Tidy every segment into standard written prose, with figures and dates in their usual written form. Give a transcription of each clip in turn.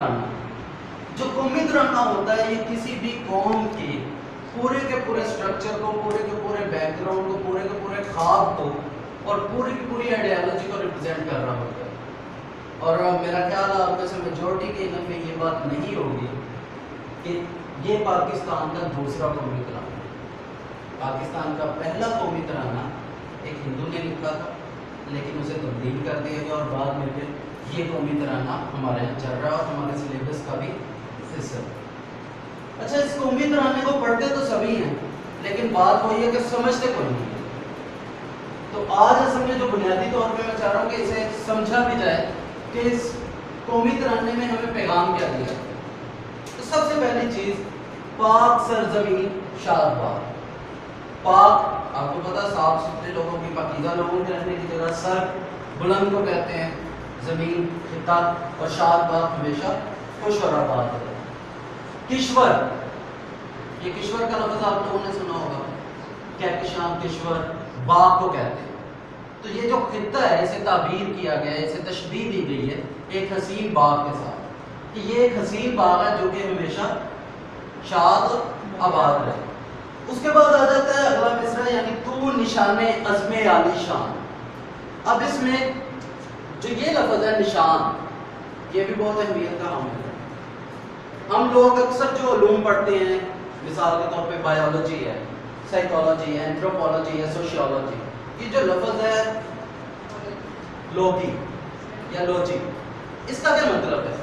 جو قومی ترانہ ہوتا ہے یہ کسی بھی قوم کی پورے کے پورے سٹرکچر کو، پورے کے پورے بیک گراؤنڈ کو، پورے کے پورے خواب کو اور پوری کی پوری آئیڈیالوجی کو ریپرزینٹ کر رہا ہوتا ہے۔ اور میرا خیال ہے آپ میں سے میجورٹی کے علم میں یہ بات نہیں ہوگی کہ یہ پاکستان کا دوسرا قومی ترانہ ہے۔ پاکستان کا پہلا قومی ترانہ ایک ہندو نے لکھا تھا، لیکن اسے تبدیل کر دیا گیا اور بعد میں پھر یہ قومی ترانہ ہمارے یہاں چل رہا ہے اور ہمارے سلیبس کا بھی حصہ ہے۔ اچھا، اس قومی ترانے کو پڑھتے تو سبھی ہیں، لیکن بات وہی ہے کہ سمجھتے کوئی نہیں ہے۔ تو آج اصل میں جو بنیادی طور پہ میں چاہ رہا ہوں کہ اسے سمجھا بھی جائے کہ اس قومی ترانے میں ہمیں پیغام کیا دیا۔ تو سب سے پہلی چیز، پاک سرزمین شاد باد۔ پاک آپ کو پتا صاف ستھرے لوگوں کی، پاکیزہ لوگوں کے رہنے کی جگہ، سر بلند کو کہتے ہیں، زمین خطہ، اور شاد باد ہمیشہ خوش اور آباد ہے۔ کشور، یہ کشور کا لفظ آپ لوگوں نے سنا ہوگا، کہکشاں کشور باغ کو کہتے ہیں۔ تو یہ جو خطہ ہے اسے تعبیر کیا گیا ہے، اسے تشبیہ دی گئی ہے ایک حسین باغ کے ساتھ کہ یہ ایک حسین باغ ہے جو کہ ہمیشہ شاد اور آباد رہے۔ اس کے بعد آ جاتا ہے اگلا مصرع، یعنی تو نشان عزم عالی شان۔ اب اس میں جو یہ لفظ ہے نشان، یہ بھی بہت اہمیت کا حامل ہے۔ ہم لوگ اکثر جو علوم پڑھتے ہیں، مثال کے طور پہ بایولوجی ہے، سائیکالوجی ہے، اینتھروپولوجی ہے، سوشیولوجی، یہ جو لفظ ہے لوگی یا لوجی، اس کا کیا مطلب ہے؟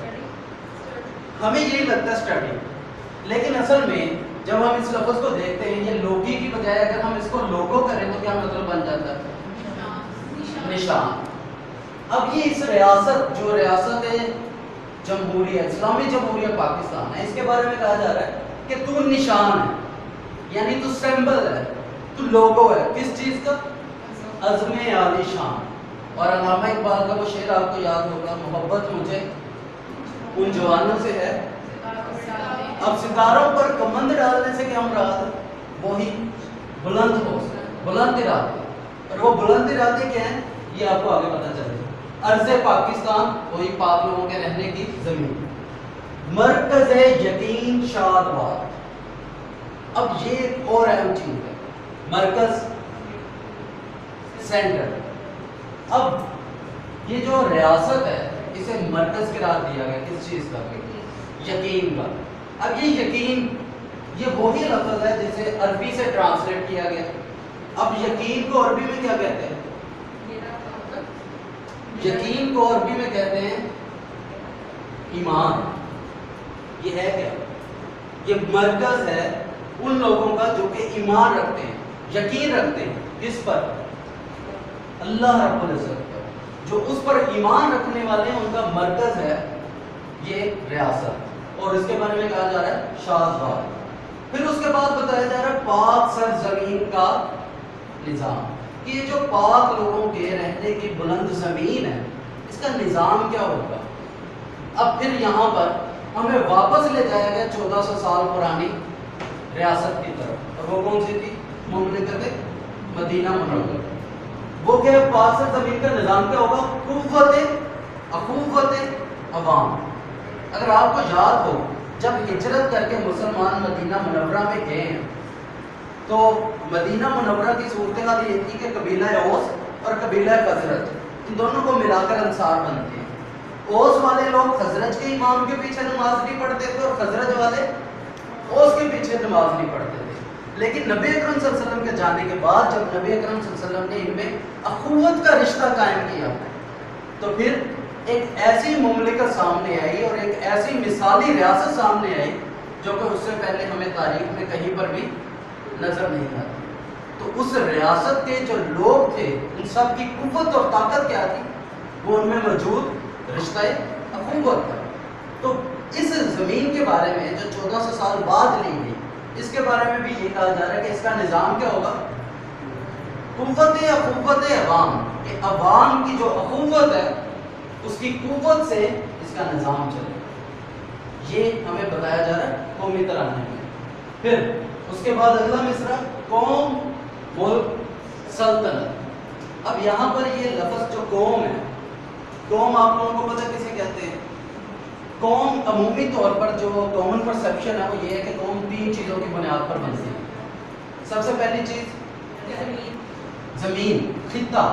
ہمیں یہی لگتا ہے اسٹڈی، لیکن اصل میں جب ہم اس لفظ کو دیکھتے ہیں یہ لوگی کی بجائے اگر ہم اس کو لوگو کریں تو کیا مطلب بن جاتا ہے؟ نشان۔ اب یہ اس ریاست، جو ریاست ہے جمہوریہ اسلامی جمہوریہ پاکستان ہے، اس کے بارے میں کہا جا رہا ہے کہ تو نشان ہے، یعنی تو سمبل ہے، تو لوگو ہے، کس چیز کا؟ عزم عالی شان۔ اور علامہ اقبال کا وہ شعر آپ کو یاد ہوگا، محبت مجھے ان جوانوں سے ہے، اب ستاروں پر کمند ڈالنے سے کیا مراد ہے؟ وہی بلند ہو، بلند ارادے۔ اور وہ بلند ارادے کیا ہیں یہ آپ کو آگے پتہ چلے گا۔ ارض پاکستان، وہی پاک لوگوں کے رہنے کی زمین۔ مرکز یقین شاد باد۔ اب یہ ایک اور اہم چیز ہے، مرکز، سینٹر۔ اب یہ جو ریاست ہے اسے مرکز قرار دیا گیا کس چیز کا؟ یقین کا۔ اب یہ یقین، یہ وہی لفظ ہے جسے عربی سے ٹرانسلیٹ کیا گیا۔ اب یقین کو عربی میں کیا کہتے ہیں؟ یقین کو عربی میں کہتے ہیں ایمان۔ یہ ہے کیا؟ یہ مرکز ہے ان لوگوں کا جو کہ ایمان رکھتے ہیں، یقین رکھتے ہیں، کس پر؟ اللہ رب العزت پر۔ جو اس پر ایمان رکھنے والے ہیں ان کا مرکز ہے یہ ریاست، اور اس کے بارے میں کہا جا رہا ہے شاد باد۔ پھر اس کے بعد بتایا جا رہا ہے پاک سرزمین کا نظام، کہ یہ جو پاک لوگوں کے رہنے کی بلند زمین ہے اس کا نظام کیا ہوگا۔ اب پھر یہاں پر ہمیں واپس لے جایا گیا 1400 سال پرانی ریاست کی طرف، اور وہ کون سی تھی؟ مملکت مدینہ منورہ۔ وہ کیا ہے؟ پاک سرزمین کا نظام کیا ہوگا؟ قوت اخوت عوام۔ اگر آپ کو یاد ہو جب ہجرت کر کے مسلمان مدینہ منورہ میں گئے ہیں تو مدینہ منورہ کی صورتحال یہ تھی کہ قبیلہ اوس اور قبیلہ خزرج ان دونوں کو ملا کر انصار بنتے ہیں۔ اوس والے لوگ خزرج کے امام کے پیچھے نماز نہیں پڑھتے تھے اور خزرج والے اوس کے پیچھے نماز نہیں پڑھتے تھے، لیکن نبی اکرم صلی اللہ علیہ وسلم کے جانے کے بعد جب نبی اکرم صلی اللہ علیہ وسلم نے ان میں اخوت کا رشتہ قائم کیا تو پھر ایک ایسی مملکت سامنے آئی اور ایک ایسی مثالی ریاست سامنے آئی جو کہ اس سے پہلے ہمیں تاریخ میں کہیں پر بھی نظر نہیں آتی۔ تو اس ریاست کے جو لوگ تھے ان سب کی قوت اور طاقت کیا تھی؟ وہ ان میں موجود رشتہ اخوت تھا۔ تو اس زمین کے بارے میں جو 1400 سال بعد لی گئی، اس کے بارے میں بھی یہ کہا جا رہا ہے کہ اس کا نظام کیا ہوگا؟ قوت اخوت عوام، کہ عوام کی جو اخوت ہے اس کی قوت سے اس کا نظام چلے، یہ ہمیں بتایا جا رہا ہے قومی ترانے میں۔ پھر اس کے بعد اگلا مصرع، قوم ملک سلطنت۔ اب یہاں پر یہ لفظ جو قوم ہے، قوم آپ لوگوں کو پتہ کسے کہتے ہیں؟ قوم عمومی طور پر جو کامن پرسیپشن ہے وہ یہ ہے کہ قوم 3 چیزوں کی بنیاد پر بنتی ہے. سب سے پہلی چیز زمین، خطہ.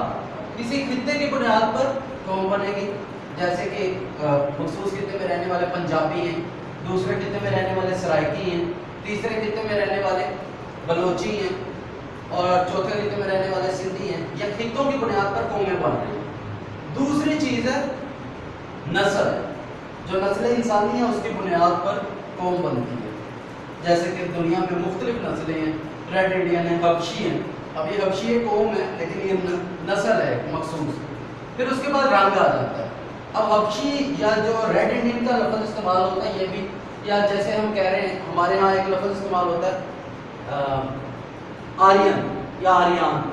کسی خطے کی بنیاد پر قوم بنے گی. جیسے کہ مخصوص خطے میں رہنے والے پنجابی ہیں، دوسرے خطے میں رہنے والے سرائکی ہیں، تیسرے خطے میں رہنے والے بلوچی ہیں، اور چوتھے خطے میں رہنے والے سندھی ہیں. یہ خطوں کی بنیاد پر قومیں بن رہی ہیں. دوسری چیز ہے نسل. جو نسل انسانی ہے اس کی بنیاد پر قوم بنتی ہے. جیسے کہ دنیا میں مختلف نسلیں ہیں، ریڈ انڈین ہیں، حبشی ہیں. اب یہ حبشی ایک قوم ہے لیکن یہ نسل ہے مخصوص. پھر اس کے بعد رنگ آ جاتا ہے. اب حبشی یا جو ریڈ انڈین کا لفظ استعمال ہوتا ہے یہ بھی، یا جیسے ہم کہہ رہے ہیں ہمارے ہاں ایک لفظ استعمال ہوتا ہے آرین یا آریان.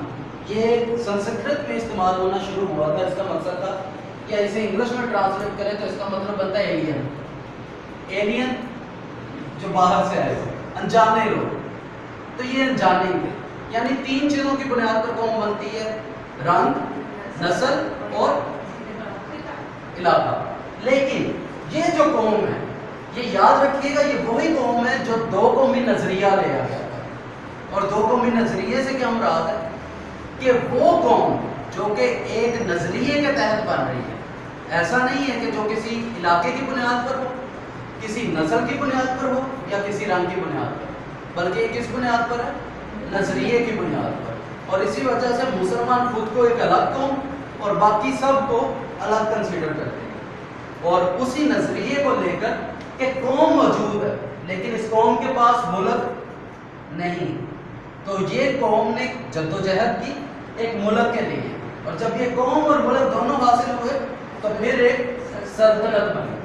یہ سنسکرت میں استعمال ہونا شروع ہوا تھا. اس کا مقصد تھا کہ اسے انگلش میں ٹرانسلیٹ کریں تو اس کا مطلب بنتا ہے ایلین. ایلین جو باہر سے آئے تھے، انجانے لوگ. تو یہ انجانے تھے. یعنی 3 چیزوں کی بنیاد پر قوم بنتی ہے: رنگ، نسل اور علاقہ. لیکن یہ جو قوم ہے، یہ یاد رکھیے گا، یہ وہی قوم ہے جو 2 قومی نظریہ لے آ گیا تھا. اور 2 قومی نظریے سے کیا مراد ہے کہ وہ قوم جو کہ ایک نظریے کے تحت بن رہی ہے. ایسا نہیں ہے کہ جو کسی علاقے کی بنیاد پر ہو، کسی نسل کی بنیاد پر ہو یا کسی رنگ کی بنیاد پر، بلکہ یہ کس بنیاد پر ہے؟ نظریے کی بنیاد پر. اور اسی وجہ سے مسلمان خود کو ایک الگ قوم اور باقی سب کو الگ کنسیڈر کرتے ہیں. اور اسی نظریے کو لے کر کہ قوم موجود ہے لیکن اس قوم کے پاس ملک نہیں، تو یہ قوم نے جدوجہد کی ایک ملک کے لیے. اور جب یہ قوم اور ملک دونوں حاصل ہوئے تو پھر ایک سلطنت بنی.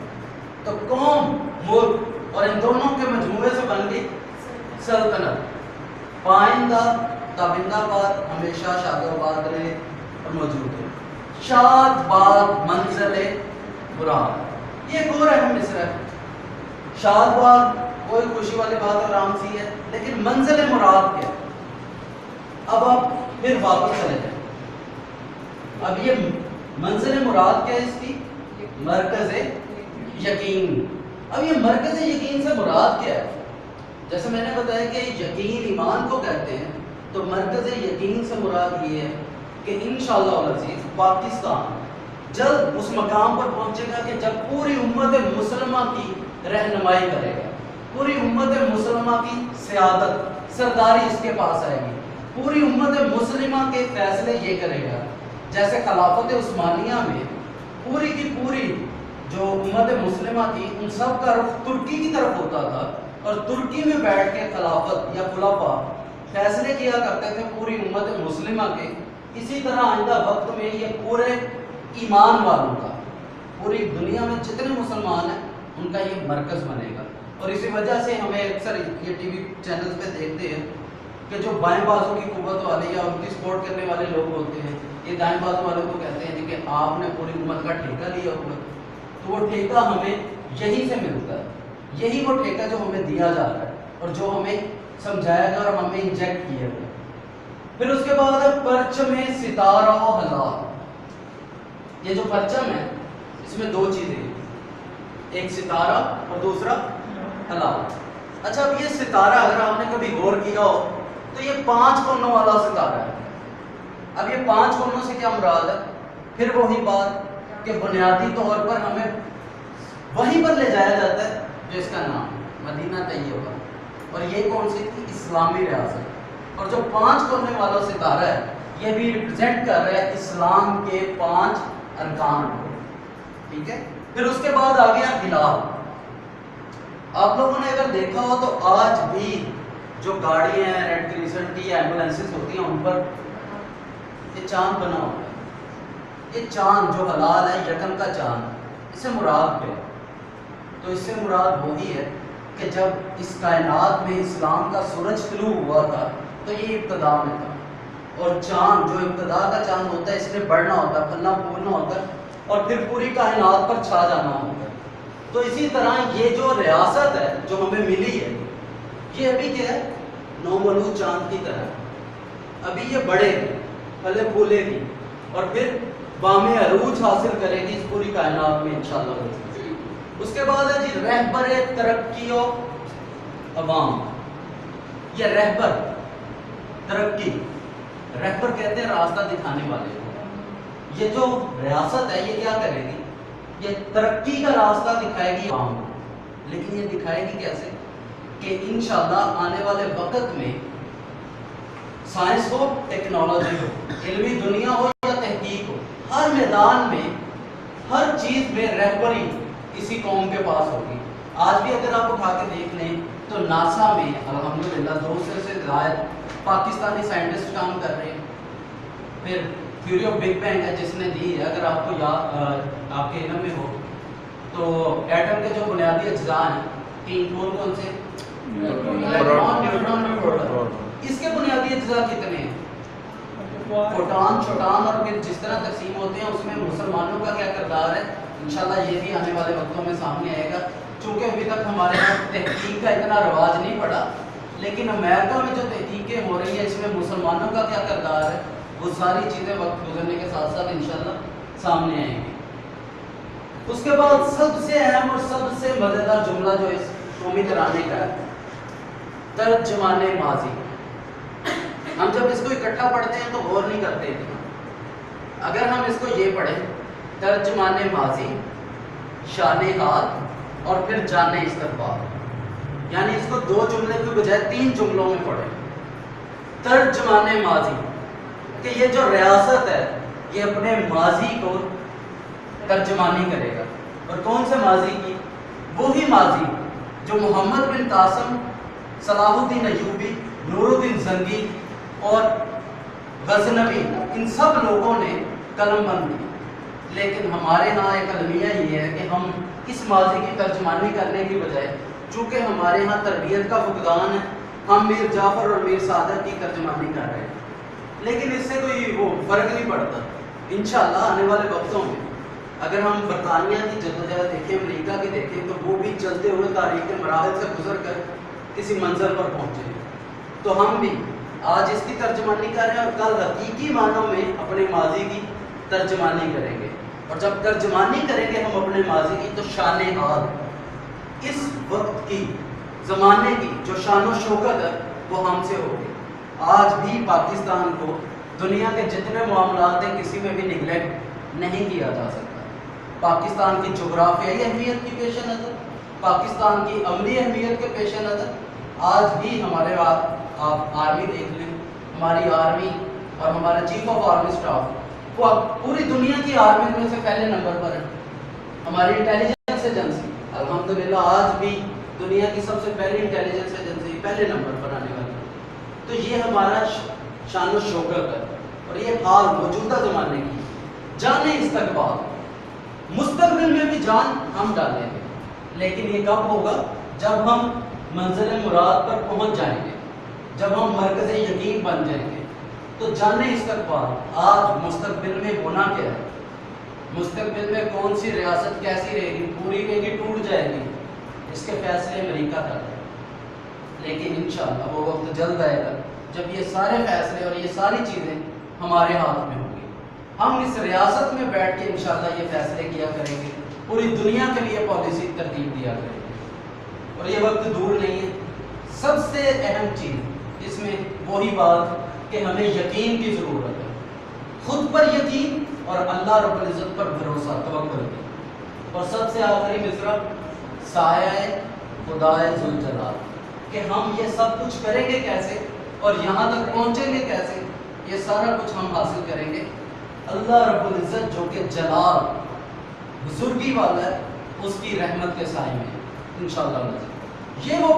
تو قوم، ملک اور ان دونوں کے مجموعے سے بن گئی سلطنت. پائندہ تابندہ باد ہمیشہ شاد و آباد رہے اور موجود ہے. شاد باد منزل مراد، یہ ایک اور اہم مصرع ہے. شاد باد کوئی خوشی والی بات آرام سی ہے، لیکن منزل مراد کیا ہے؟ اب آپ پھر واپس چلے جائیں. اب یہ منزل مراد کیا ہے؟ اس کی مرکز یقین. اب یہ مرکز یقین سے مراد کیا ہے؟ جیسے میں نے بتایا کہ یقین ایمان کو کہتے ہیں، تو مرکز یقین سے مراد یہ ہے کہ انشاءاللہ العزیز پاکستان جلد اس مقام پر پہنچے گا کہ جب پوری امت مسلمہ کی رہنمائی کرے گا، پوری امت مسلمہ کی سیادت، سرداری اس کے پاس آئے گی. پوری امت مسلمہ کے فیصلے یہ کرے گا. جیسے خلافت عثمانیہ میں پوری کی پوری جو امت مسلمہ تھی ان سب کا رخ ترکی کی طرف ہوتا تھا، اور ترکی میں بیٹھ کے خلافت یا خلفاء فیصلے کیا کرتے تھے پوری امت مسلمہ کے. اسی طرح آئندہ وقت میں یہ پورے ایمان والوں کا، پوری دنیا میں جتنے مسلمان ہیں ان کا یہ مرکز بنے گا. اور اسی وجہ سے ہمیں اکثر یہ ٹی وی چینلز پہ دیکھتے ہیں کہ جو بائیں بازو کی قوت والے یا ان کی سپورٹ کرنے والے لوگ ہوتے ہیں، یہ دائیں بازو والوں کو کہتے ہیں کہ آپ نے پوری امت کا ٹھیکہ لیا ہوا. تو وہ ٹھیکہ ہمیں یہیں سے ملتا ہے. یہی وہ ٹھیکہ جو ہمیں دیا جا رہا ہے اور جو ہمیں سمجھایا گیا اور ہمیں انجیکٹ کیا گیا. پھر اس کے بعد ہے پرچم ستارہ و ہلال. یہ جو پرچم ہے اس میں 2 چیزیں ہیں، ایک ستارہ اور دوسرا ہلال. اچھا، اب یہ ستارہ اگر آپ نے کبھی غور کیا ہو تو یہ 5 کونوں والا ستارہ ہے. اب یہ 5 کونوں سے کیا مراد ہے؟ پھر وہی بات کہ بنیادی طور پر ہمیں وہیں پر لے جایا جاتا ہے جو اس کا نام مدینہ طیبہ. اور یہ کون سی تھی؟ اسلامی ریاست. اور جو 5 کونے والا ستارہ ہے یہ بھی ریپرزینٹ کر رہا ہے اسلام کے 5 ارکان کو. ٹھیک ہے. پھر اس کے بعد آ گیا ہلال. آپ لوگوں نے اگر دیکھا ہو تو آج بھی جو گاڑیاں ہیں ریڈ کریسنٹ کی یا ایمبولینسز ہوتی ہیں ان پر یہ چاند بنا ہوتا ہے. یہ چاند جو ہلال ہے، یکم کا چاند، اس سے مراد کیا ہے؟ تو اس سے مراد وہی ہے کہ جب اس کائنات میں اسلام کا سورج طلوع ہوا تھا تو یہ ابتدا میں تھا. اور چاند جو ابتدا کا چاند ہوتا ہے اس نے بڑھنا ہوتا ہے، پھلنا پھولنا ہوتا ہے اور پھر پوری کائنات پر چھا جانا ہوتا ہے. تو اسی طرح یہ جو ریاست ہے جو ہمیں ملی ہے یہ ابھی کیا ہے؟ نومولود چاند کی طرح ابھی یہ بڑھے گی، پھلے پھولے گی اور پھر بام عروج حاصل کرے گی اس پوری کائنات میں انشاءاللہ. اس کے بعد ہے جی رہبر ترقی و عوام. یہ رہبر ترقی، رہبر کہتے ہیں راستہ دکھانے والے کو. یہ جو ریاست ہے یہ کیا کرے گی؟ یہ ترقی کا راستہ دکھائے گی عوام کو. لیکن یہ دکھائے گی کیسے؟ کہ انشاءاللہ آنے والے وقت میں سائنس ہو، ٹیکنالوجی ہو، علمی دنیا ہو یا تحقیق ہو، ہر میدان میں، ہر چیز میں رہبری اسی قوم کے پاس ہوگی. آج بھی اگر آپ اٹھا کے دیکھ لیں تو ناسا میں الحمدللہ 200 سے زائد پاکستانی سائنٹسٹ کام کر رہے ہیں. پھر تھیوری آف بگ بینگ ہے جس نے دی ہے، اگر آپ کو یاد آپ کے علم میں ہو تو ایٹم کے جو بنیادی اجزاء ہیں تین، کون سے؟ Electron, neutron, proton. اس کے بنیادی اجزاء کتنے ہیں؟ فوٹان، چھوٹان، اور پھر جس طرح تقسیم ہوتے ہیں اس میں مسلمانوں کا کیا کردار ہے انشاءاللہ یہ بھی آنے والے وقتوں میں سامنے آئے گا. چونکہ ابھی تک ہمارے یہاں تحقیق کا اتنا رواج نہیں پڑا، لیکن امریکہ میں جو تحقیقیں ہو رہی ہیں اس میں مسلمانوں کا کیا کردار ہے وہ ساری چیزیں وقت گزرنے کے ساتھ ساتھ انشاءاللہ سامنے آئیں گی. اس کے بعد سب سے اہم اور سب سے مزیدار جملہ جو اس قومی ترانے کا ہے، ترجمان ماضی. ہم جب اس کو اکٹھا پڑھتے ہیں تو غور نہیں کرتے اتنا. اگر ہم اس کو یہ پڑھیں ترجمان ماضی، شان حال اور پھر جان استقبال، یعنی اس کو دو جملے کی بجائے تین جملوں میں پڑھیں. ترجمان ماضی کہ یہ جو ریاست ہے یہ اپنے ماضی کو ترجمانی کرے گا. اور کون سے ماضی کی؟ وہی ماضی جو محمد بن قاسم، صلاح الدین ایوبی، نور الدین زنگی اور غزنوی، ان سب لوگوں نے قلم بند کی. لیکن ہمارے ہاں ایک المیہ یہ ہے کہ ہم اس ماضی کی ترجمانی کرنے کی بجائے، چونکہ ہمارے ہاں تربیت کا فقدان ہے، ہم میر جعفر اور میر صادق کی ترجمانی کر رہے ہیں. لیکن اس سے کوئی وہ فرق نہیں پڑتا. انشاءاللہ آنے والے وقتوں میں اگر ہم برطانیہ کی جدوجہد دیکھیں، امریکہ کی دیکھیں، تو وہ بھی چلتے ہوئے تاریخ کے مراحل سے گزر کر کسی منزل پر پہنچے. تو ہم بھی آج اس کی ترجمانی کر رہے ہیں اور کل حقیقی معنوں میں اپنے ماضی کی ترجمانی کریں گے. اور جب ترجمانی کریں گے ہم اپنے ماضی کی تو شان حال، اس وقت کی، زمانے کی جو شان و شوکت ہے وہ ہم سے ہوگی. آج بھی پاکستان کو دنیا کے جتنے معاملات ہیں کسی میں بھی نگلیکٹ نہیں کیا جا سکتا. پاکستان کی جغرافیائی اہمیت کی پیش نظر، پاکستان کی عملی اہمیت کے پیش نظر آج بھی ہمارے آپ آرمی دیکھ لیں، ہماری آرمی اور ہمارا چیف آف آرمی اسٹاف وہ پوری دنیا کی آرمی میں سے پہلے نمبر پر ہے. ہماری انٹیلیجنس ایجنسی الحمدللہ آج بھی دنیا کی سب سے پہلی انٹیلیجنس ایجنسی پہلے نمبر پر آنے والی. تو یہ ہمارا شان و شوکت ہے. اور یہ حال موجودہ زمانے کی جان استقبال، مستقبل میں بھی جان ہم ڈالیں گے. لیکن یہ کب ہوگا؟ جب ہم منزل مراد پر پہنچ جائیں گے، جب ہم مرکز یقین بن جائیں گے. تو جان استقبال آج مستقبل میں ہونا کیا ہے، مستقبل میں کون سی ریاست کیسی رہے گی، پوری رہے گی، ٹوٹ جائے گی، اس کے فیصلے امریکہ کا ہے. لیکن انشاءاللہ وہ وقت جلد آئے گا جب یہ سارے فیصلے اور یہ ساری چیزیں ہمارے ہاتھ میں ہوں گی. ہم اس ریاست میں بیٹھ کے انشاءاللہ یہ فیصلے کیا کریں گے، پوری دنیا کے لیے پالیسی ترتیب دیا کریں گے. اور یہ وقت دور نہیں ہے. سب سے اہم چیز اس میں وہی بات کہ ہمیں یقین کی ضرورت ہے، خود پر یقین اور اللہ رب العزت پر بھروسہ، توکل کی. اور سب سے آخری مصرع سایہ خدائے ذوالجلال، کہ ہم یہ سب کچھ کریں گے کیسے اور یہاں تک پہنچیں گے کیسے. یہ سارا کچھ ہم حاصل کریں گے اللہ رب العزت جو کہ جلال بزرگی والا ہے اس کی رحمت کے سائے میں انشاءاللہ. یہ وہ